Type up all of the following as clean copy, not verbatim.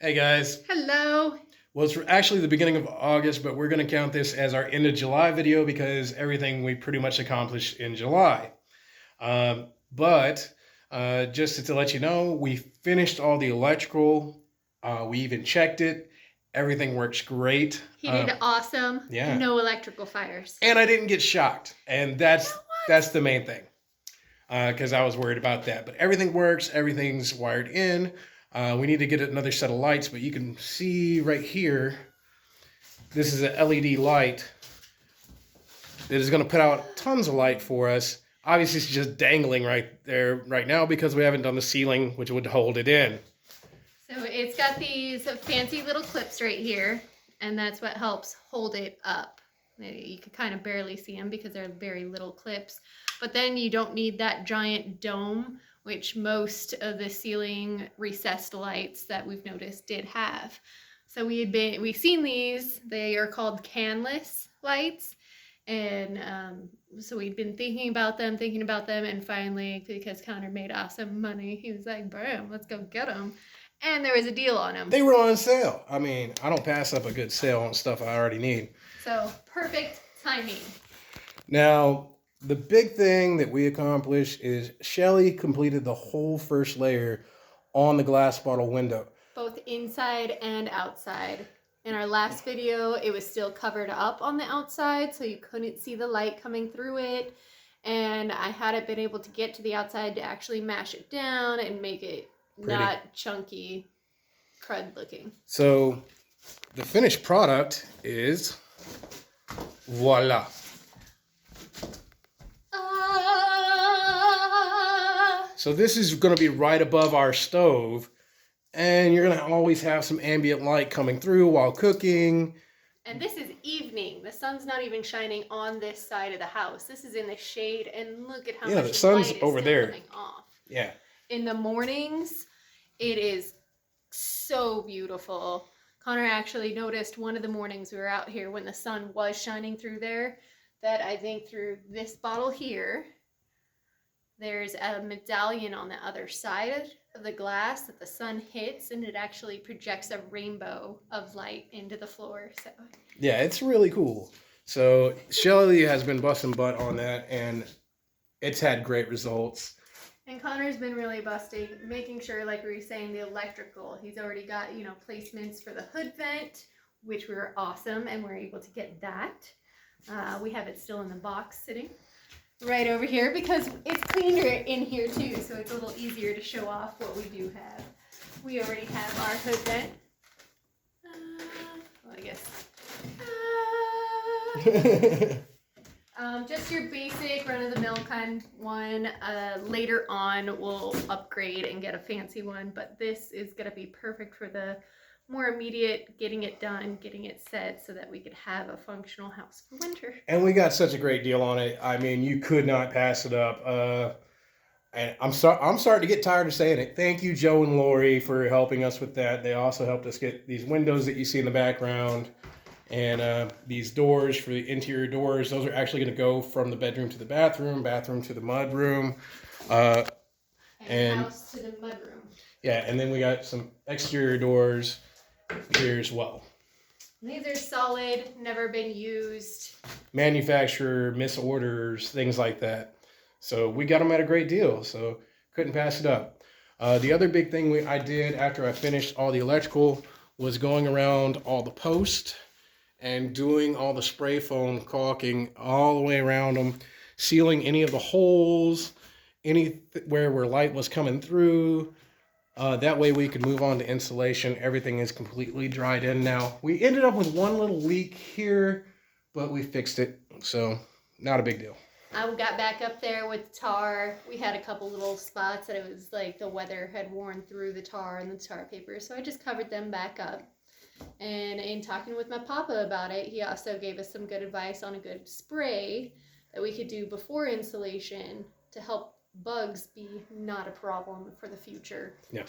Hey guys. Hello. Well, it's actually the beginning of August, but we're going to count this as our end of July video because everything we pretty much accomplished in July. But just to let you know, we finished all the electrical. We even checked it. Everything works great. He did awesome. Yeah. No electrical fires. And I didn't get shocked, and that's the main thing, because I was worried about that. But everything works. Everything's wired in. We need to get another set of lights, but you can see right here, this is an LED light that is going to put out tons of light for us. Obviously, it's just dangling right there right now because we haven't done the ceiling, which would hold it in. So it's got these fancy little clips right here, and that's what helps hold it up. You can kind of barely see them because they're very little clips. But then you don't need that giant dome, which most of the ceiling recessed lights that we've noticed did have. So we've seen these. They are called canless lights. And so we'd been thinking about them, and finally, because Connor made awesome money, he was like, "Bam, let's go get them." And there was a deal on them. They were on sale. I mean, I don't pass up a good sale on stuff I already need. So perfect timing. Now, the big thing that we accomplished is Shelly completed the whole first layer on the glass bottle window. Both inside and outside. In our last video, it was still covered up on the outside, so you couldn't see the light coming through it. And I hadn't been able to get to the outside to actually mash it down and make it not chunky, crud looking. So the finished product is voila. So this is going to be right above our stove. And you're going to always have some ambient light coming through while cooking. And this is evening. The sun's not even shining on this side of the house. This is in the shade, and look at how much the sun's light is over still there. coming off. Yeah. In the mornings, it is so beautiful. Connor actually noticed one of the mornings we were out here when the sun was shining through there, that I think through this bottle here, there's a medallion on the other side of the glass that the sun hits, and it actually projects a rainbow of light into the floor. So yeah, it's really cool. So Shelly has been busting butt on that, and it's had great results. And Connor's been really busting, making sure, like we were saying, the electrical. He's already got, placements for the hood vent, which were awesome, and we're able to get that. We have it still in the box sitting right over here because it's cleaner in here too, so it's a little easier to show off what we do have. We already have our hood vent. I guess. Just your basic run-of-the-mill kind one. Later on, we'll upgrade and get a fancy one, but this is going to be perfect for the more immediate getting it done, getting it set so that we could have a functional house for winter. And we got such a great deal on it. I mean, you could not pass it up. And I'm starting to get tired of saying it. Thank you, Joe and Lori, for helping us with that. They also helped us get these windows that you see in the background. And these doors for the interior doors, those are actually going to go from the bedroom to the bathroom, bathroom to the mudroom. And house to the mudroom. Yeah, and then we got some exterior doors here as well. These are solid, never been used. Manufacturer, misorders, things like that. So we got them at a great deal, so couldn't pass it up. The other big thing I did after I finished all the electrical was going around all the posts and doing all the spray foam caulking all the way around them, sealing any of the holes, anywhere where light was coming through. That way we could move on to insulation. Everything is completely dried in now. We ended up with one little leak here, but we fixed it, so not a big deal. I got back up there with tar. We had a couple little spots that it was like the weather had worn through the tar and the tar paper, so I just covered them back up. And in talking with my papa about it, he also gave us some good advice on a good spray that we could do before insulation to help bugs be not a problem for the future. Yeah.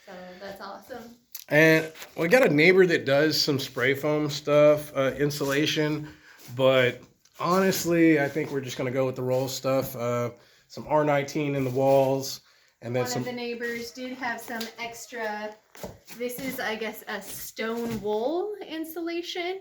So that's awesome. And we got a neighbor that does some spray foam stuff, insulation, but honestly, I think we're just going to go with the roll stuff. Some R19 in the walls, And then One of the neighbors did have some extra, this is, I guess, a stone wool insulation.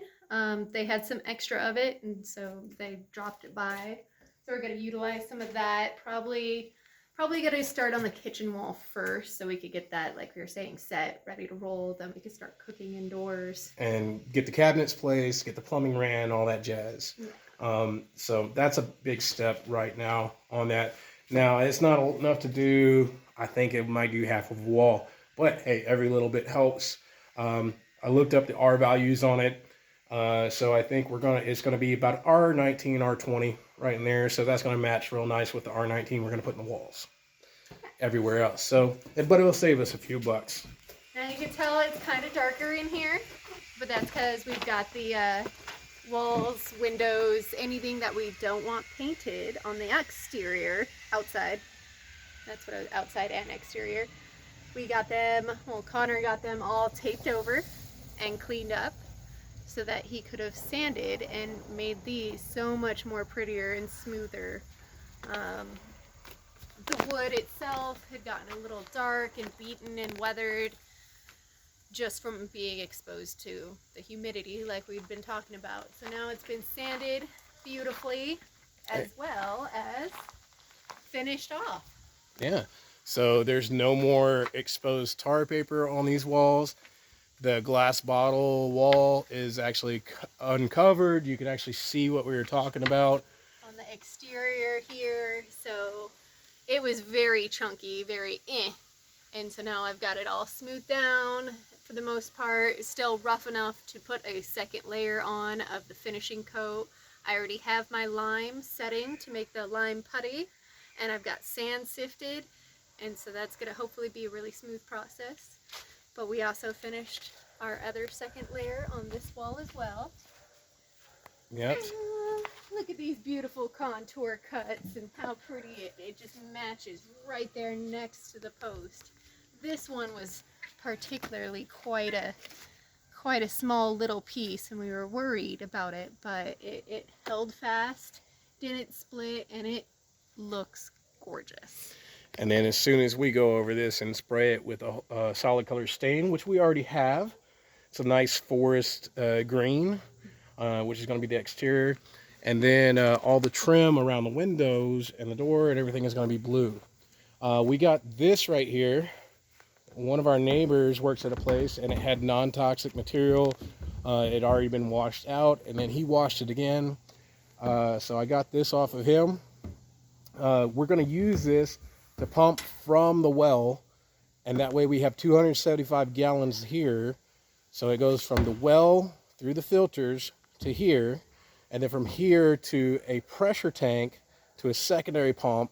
They had some extra of it, and so they dropped it by. So we're going to utilize some of that. Probably going to start on the kitchen wall first, so we could get that, like we were saying, set, ready to roll. Then we could start cooking indoors. And get the cabinets placed, get the plumbing ran, all that jazz. Yeah. So that's a big step right now on that. Now, it's not enough to do, I think it might do half of a wall, but hey, every little bit helps. I looked up the R values on it. So I think it's going to be about R19, R20 right in there. So that's going to match real nice with the R19 we're going to put in the walls everywhere else. So, but it'll save us a few bucks. Now you can tell it's kind of darker in here, but that's because we've got the walls, windows, anything that we don't want painted on the exterior, outside. That's what outside and exterior. We got them, well, Connor got them all taped over and cleaned up so that he could have sanded and made these so much more prettier and smoother. The wood itself had gotten a little dark and beaten and weathered just from being exposed to the humidity like we've been talking about. So now it's been sanded beautifully as well as finished off. Yeah. So there's no more exposed tar paper on these walls. The glass bottle wall is actually uncovered. You can actually see what we were talking about. On the exterior here, so it was very chunky, very and so now I've got it all smoothed down for the most part. It's still rough enough to put a second layer on of the finishing coat. I already have my lime setting to make the lime putty, and I've got sand sifted, and so that's going to hopefully be a really smooth process. But we also finished our other second layer on this wall as well. Yep. Look at these beautiful contour cuts and how pretty it just matches right there next to the post. This one was particularly quite a small little piece, and we were worried about it, but it held fast, didn't split, and it looks gorgeous. And then as soon as we go over this and spray it with a solid color stain, which we already have, it's a nice forest green, which is going to be the exterior. And then all the trim around the windows and the door and everything is going to be blue. We got this right here. One of our neighbors works at a place, and it had non-toxic material. It had already been washed out, and then he washed it again. So I got this off of him. We're going to use this to pump from the well, and that way we have 275 gallons here. So it goes from the well through the filters to here, and then from here to a pressure tank to a secondary pump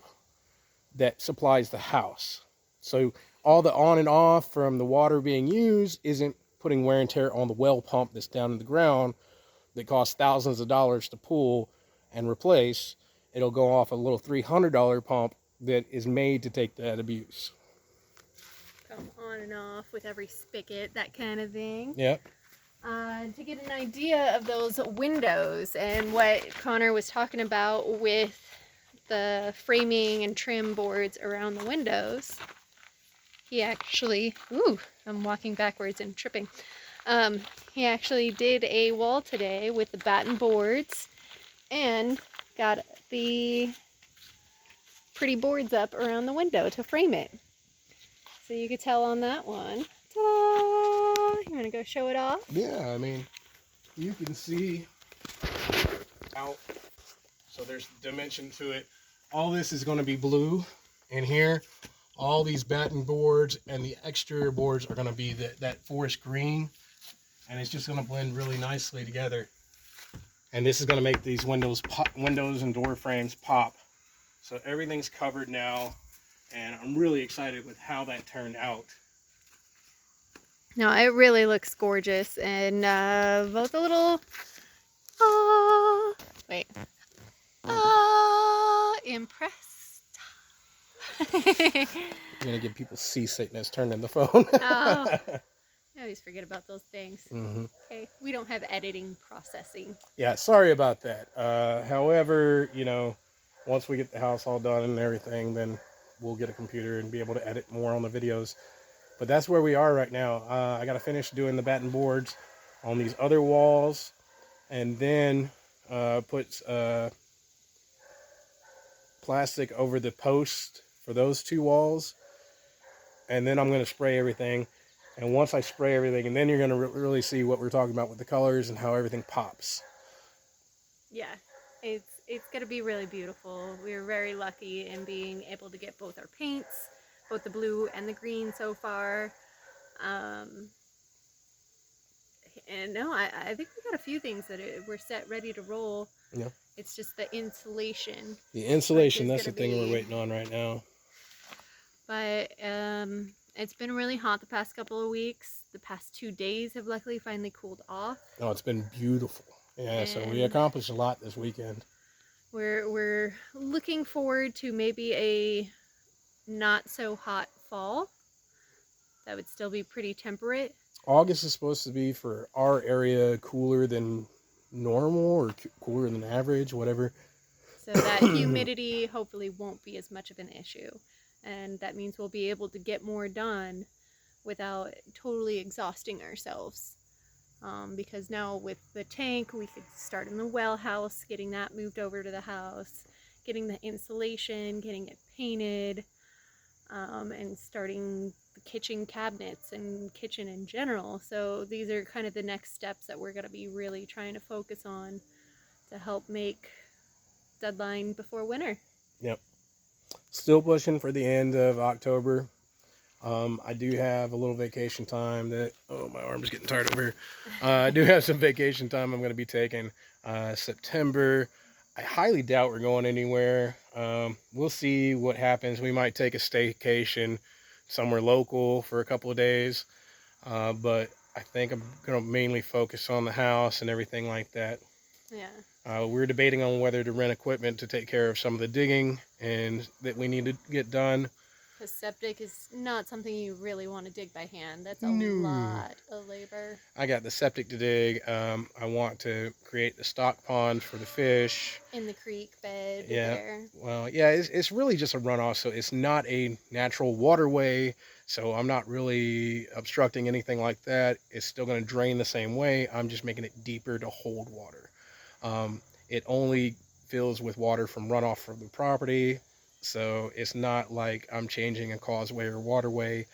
that supplies the house. So all the on and off from the water being used isn't putting wear and tear on the well pump that's down in the ground that costs thousands of dollars to pull and replace. It'll go off a little $300 pump that is made to take that abuse. Come on and off with every spigot, that kind of thing. Yep. To get an idea of those windows and what Connor was talking about with the framing and trim boards around the windows, he actually, I'm walking backwards and tripping. He actually did a wall today with the batten boards and got the pretty boards up around the window to frame it. So you could tell on that one. Ta-da! You want to go show it off? Yeah, I mean, you can see out. So there's dimension to it. All this is going to be blue in here. All these batten boards and the exterior boards are going to be that forest green. And it's just going to blend really nicely together. And this is going to make these windows and door frames pop. So everything's covered now. And I'm really excited with how that turned out. No, it really looks gorgeous. And both a little, impressed. I'm going to give people seasickness turning the phone. Oh, I always forget about those things. Mm-hmm. Okay, we don't have editing processing. Yeah, sorry about that. However, you know, once we get the house all done and everything, then we'll get a computer and be able to edit more on the videos. But that's where we are right now. I got to finish doing the batten boards on these other walls, and then put plastic over the post for those two walls. And then I'm going to spray everything. And once I spray everything, and then you're going to really see what we're talking about with the colors and how everything pops. Yeah, it's going to be really beautiful. We're very lucky in being able to get both our paints, both the blue and the green so far. And no, I think we got a few things that we're set, ready to roll. Yeah. It's just the insulation. The insulation, Which is that's the gonna thing be- we're waiting on right now. But it's been really hot the past couple of weeks. The past 2 days have luckily finally cooled off. Oh, it's been beautiful. Yeah, so we And- accomplished a lot this weekend. We're looking forward to maybe a not so hot fall. That would still be pretty temperate. August is supposed to be, for our area, cooler than normal or cooler than average, whatever. So that humidity hopefully won't be as much of an issue. And that means we'll be able to get more done without totally exhausting ourselves. Because now with the tank, we could start in the well house, getting that moved over to the house, getting the insulation, getting it painted, and starting the kitchen cabinets and kitchen in general. So these are kind of the next steps that we're going to be really trying to focus on to help make deadline before winter. Yep. Still pushing for the end of October. I do have a little vacation time that, oh, my arm's getting tired over here. I do have some vacation time I'm going to be taking September. I highly doubt we're going anywhere. We'll see what happens. We might take a staycation somewhere local for a couple of days. But I think I'm going to mainly focus on the house and everything like that. Yeah. We're debating on whether to rent equipment to take care of some of the digging and that we need to get done. Because septic is not something you really want to dig by hand. That's a No. lot of labor. I got the septic to dig. I want to create the stock pond for the fish. In the creek bed Yeah. there. Well, yeah, it's really just a runoff, so it's not a natural waterway, so I'm not really obstructing anything like that. It's still going to drain the same way. I'm just making it deeper to hold water. It only fills with water from runoff from the property, so it's not like I'm changing a causeway or waterway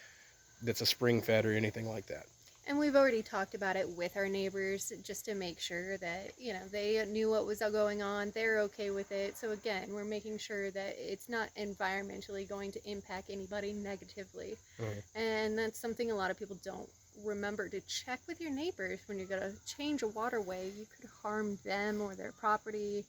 that's a spring fed or anything like that. And we've already talked about it with our neighbors just to make sure that, you know, they knew what was going on. They're okay with it. So again, we're making sure that it's not environmentally going to impact anybody negatively. Mhm. And that's something a lot of people don't remember to check with your neighbors when you're going to change a waterway. You could harm them or their property,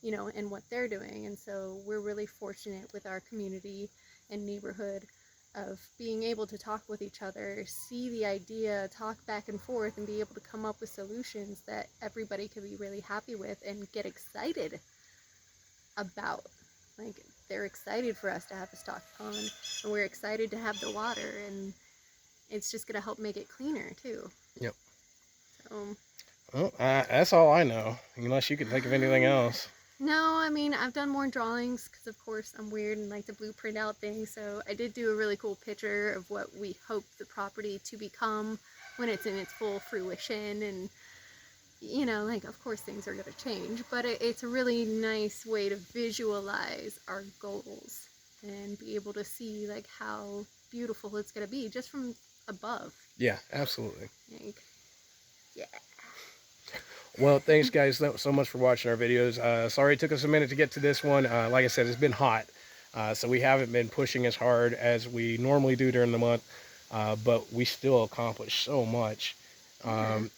you know, and what they're doing. And so we're really fortunate with our community and neighborhood of being able to talk with each other, see the idea, talk back and forth, and be able to come up with solutions that everybody could be really happy with and get excited about. Like, they're excited for us to have a stock pond, and we're excited to have the water, and it's just going to help make it cleaner, too. Yep. So, Well, that's all I know, unless you can think of anything else. no, I mean, I've done more drawings because, of course, I'm weird and like to blueprint out things. So I did do a really cool picture of what we hope the property to become when it's in its full fruition. And, you know, like, of course, things are going to change. But it's a really nice way to visualize our goals and be able to see, like, how beautiful it's going to be just from above. Yeah, absolutely. Like, yeah. Well, thanks guys so much for watching our videos. Sorry it took us a minute to get to this one. Like I said, it's been hot, so we haven't been pushing as hard as we normally do during the month, but we still accomplished so much.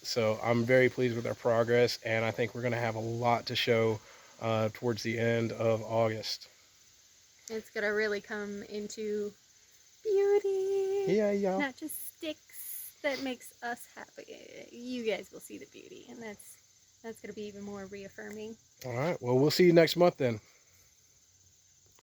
So I'm very pleased with our progress, and I think we're going to have a lot to show towards the end of August. It's going to really come into beauty. Yeah. Not just sticks that makes us happy. You guys will see the beauty, and that's going to be even more reaffirming. All right. Well, we'll see you next month then.